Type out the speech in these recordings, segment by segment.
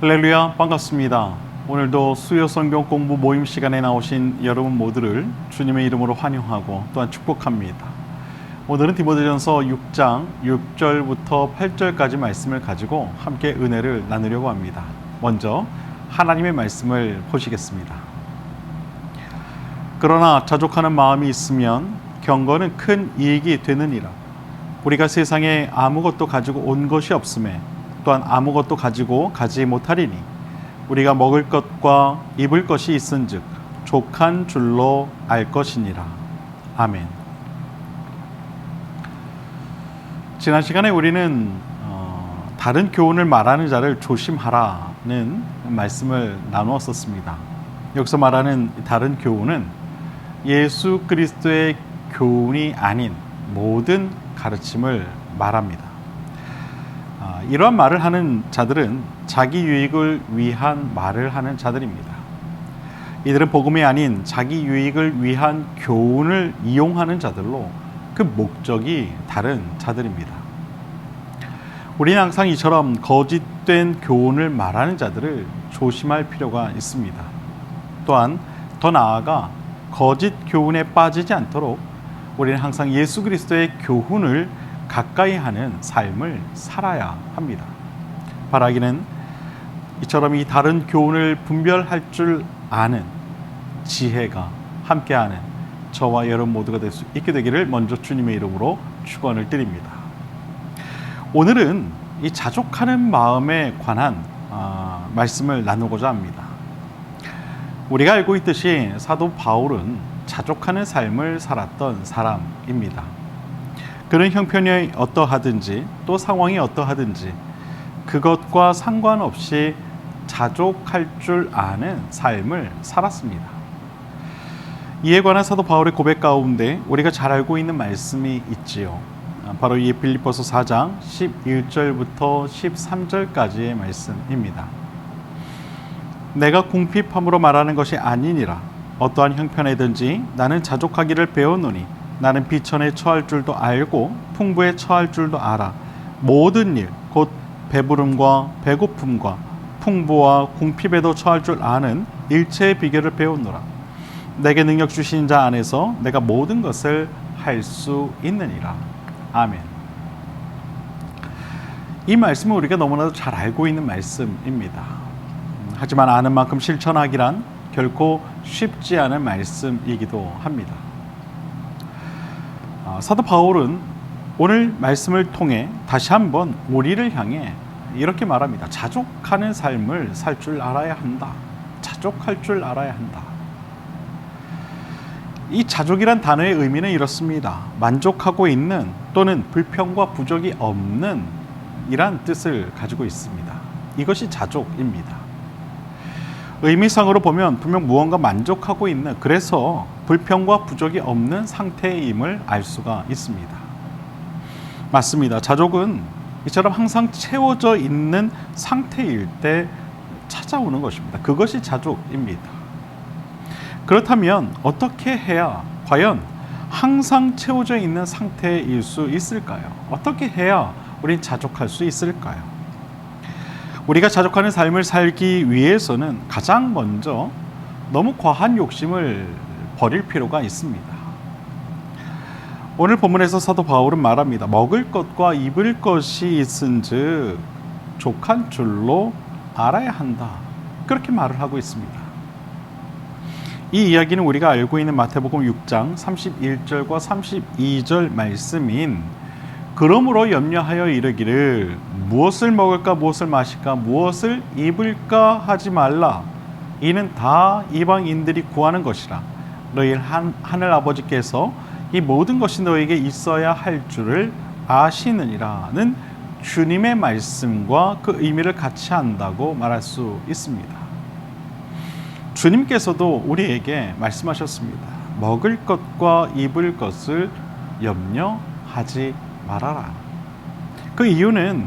할렐루야, 반갑습니다. 오늘도 수요 성경 공부 모임 시간에 나오신 여러분 모두를 주님의 이름으로 환영하고 또한 축복합니다. 오늘은 디모데전서 6장 6절부터 8절까지 말씀을 가지고 함께 은혜를 나누려고 합니다. 먼저 하나님의 말씀을 보시겠습니다. 그러나 자족하는 마음이 있으면 경건은 큰 이익이 되느니라. 우리가 세상에 아무것도 가지고 온 것이 없음에 또한 아무것도 가지고 가지 못하리니 우리가 먹을 것과 입을 것이 있은즉 족한 줄로 알 것이니라. 아멘. 지난 시간에 우리는 다른 교훈을 말하는 자를 조심하라는 말씀을 나누었었습니다. 여기서 말하는 다른 교훈은 예수 그리스도의 교훈이 아닌 모든 가르침을 말합니다. 이러한 말을 하는 자들은 자기 유익을 위한 말을 하는 자들입니다. 이들은 복음이 아닌 자기 유익을 위한 교훈을 이용하는 자들로 그 목적이 다른 자들입니다. 우리는 항상 이처럼 거짓된 교훈을 말하는 자들을 조심할 필요가 있습니다. 또한 더 나아가 거짓 교훈에 빠지지 않도록 우리는 항상 예수 그리스도의 교훈을 가까이 하는 삶을 살아야 합니다. 바라기는 이처럼 이 다른 교훈을 분별할 줄 아는 지혜가 함께하는 저와 여러분 모두가 될 수 있게 되기를 먼저 주님의 이름으로 축원을 드립니다. 오늘은 이 자족하는 마음에 관한 말씀을 나누고자 합니다. 우리가 알고 있듯이 사도 바울은 자족하는 삶을 살았던 사람입니다. 그런 형편이 어떠하든지 또 상황이 어떠하든지 그것과 상관없이 자족할 줄 아는 삶을 살았습니다. 이에 관한 사도 바울의 고백 가운데 우리가 잘 알고 있는 말씀이 있지요. 바로 이 빌립보서 4장 11절부터 13절까지의 말씀입니다. 내가 궁핍함으로 말하는 것이 아니니라. 어떠한 형편에든지 나는 자족하기를 배웠노니 나는 비천에 처할 줄도 알고 풍부에 처할 줄도 알아. 모든 일, 곧 배부름과 배고픔과 풍부와 궁핍에도 처할 줄 아는 일체의 비결을 배웠노라. 내게 능력 주신 자 안에서 내가 모든 것을 할 수 있느니라. 아멘. 이 말씀은 우리가 너무나도 잘 알고 있는 말씀입니다. 하지만 아는 만큼 실천하기란 결코 쉽지 않은 말씀이기도 합니다. 사도 바울은 오늘 말씀을 통해 다시 한번 우리를 향해 이렇게 말합니다. 자족하는 삶을 살 줄 알아야 한다. 자족할 줄 알아야 한다. 이 자족이란 단어의 의미는 이렇습니다. 만족하고 있는 또는 불평과 부족이 없는 이란 뜻을 가지고 있습니다. 이것이 자족입니다. 의미상으로 보면 분명 무언가 만족하고 있는, 그래서 불평과 부족이 없는 상태임을 알 수가 있습니다. 맞습니다. 자족은 이처럼 항상 채워져 있는 상태일 때 찾아오는 것입니다. 그것이 자족입니다. 그렇다면 어떻게 해야 과연 항상 채워져 있는 상태일 수 있을까요? 어떻게 해야 우린 자족할 수 있을까요? 우리가 자족하는 삶을 살기 위해서는 가장 먼저 너무 과한 욕심을 버릴 필요가 있습니다. 오늘 본문에서 사도 바울은 말합니다. 먹을 것과 입을 것이 있은즉 족한 줄로 알아야 한다. 그렇게 말을 하고 있습니다. 이 이야기는 우리가 알고 있는 마태복음 6장 31절과 32절 말씀인 그러므로 염려하여 이르기를 무엇을 먹을까 무엇을 마실까 무엇을 입을까 하지 말라. 이는 다 이방인들이 구하는 것이라. 너희 하늘 아버지께서 이 모든 것이 너에게 있어야 할 줄을 아시느니라는 주님의 말씀과 그 의미를 같이 한다고 말할 수 있습니다. 주님께서도 우리에게 말씀하셨습니다. 먹을 것과 입을 것을 염려하지 말아라. 그 이유는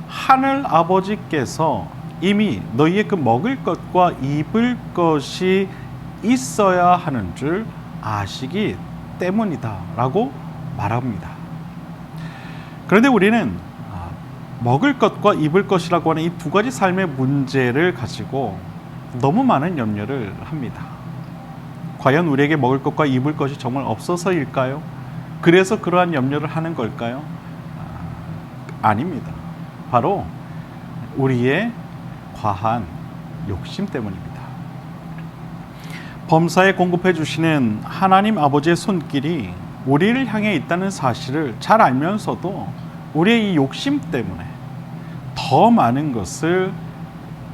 하늘 아버지께서 이미 너희의 그 먹을 것과 입을 것이 있어야 하는 줄 아시기 때문이다 라고 말합니다. 그런데 우리는 먹을 것과 입을 것이라고 하는 이 두 가지 삶의 문제를 가지고 너무 많은 염려를 합니다. 과연 우리에게 먹을 것과 입을 것이 정말 없어서일까요? 그래서 그러한 염려를 하는 걸까요? 아닙니다. 바로 우리의 과한 욕심 때문입니다. 범사에 공급해 주시는 하나님 아버지의 손길이 우리를 향해 있다는 사실을 잘 알면서도 우리의 이 욕심 때문에 더 많은 것을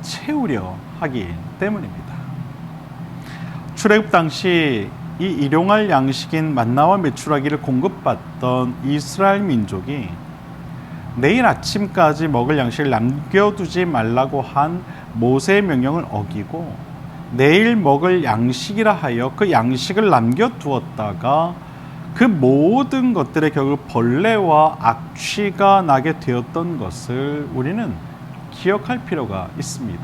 채우려 하기 때문입니다. 출애굽 당시 이 일용할 양식인 만나와 메추라기를 공급받던 이스라엘 민족이 내일 아침까지 먹을 양식을 남겨두지 말라고 한 모세의 명령을 어기고 내일 먹을 양식이라 하여 그 양식을 남겨두었다가 그 모든 것들의 결국 벌레와 악취가 나게 되었던 것을 우리는 기억할 필요가 있습니다.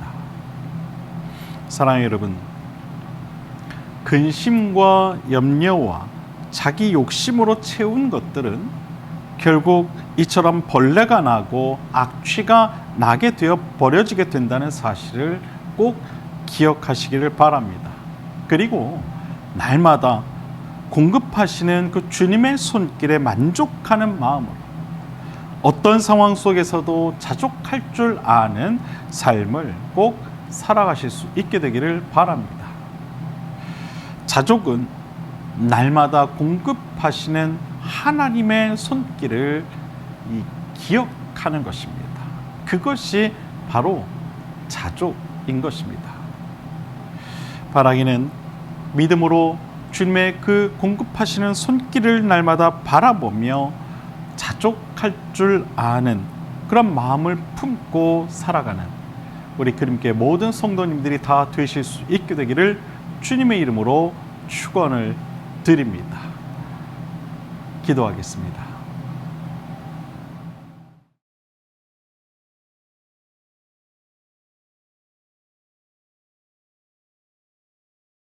사랑하는 여러분, 근심과 염려와 자기 욕심으로 채운 것들은 결국 이처럼 벌레가 나고 악취가 나게 되어 버려지게 된다는 사실을 꼭 기억하시기를 바랍니다. 그리고 날마다 공급하시는 그 주님의 손길에 만족하는 마음으로 어떤 상황 속에서도 자족할 줄 아는 삶을 꼭 살아가실 수 있게 되기를 바랍니다. 자족은 날마다 공급하시는 하나님의 손길을 기억하는 것입니다. 그것이 바로 자족인 것입니다. 바라기는 믿음으로 주님의 그 공급하시는 손길을 날마다 바라보며 자족할 줄 아는 그런 마음을 품고 살아가는 우리 그림께 모든 성도님들이 다 되실 수 있게 되기를 주님의 이름으로 축원을 드립니다. 기도하겠습니다.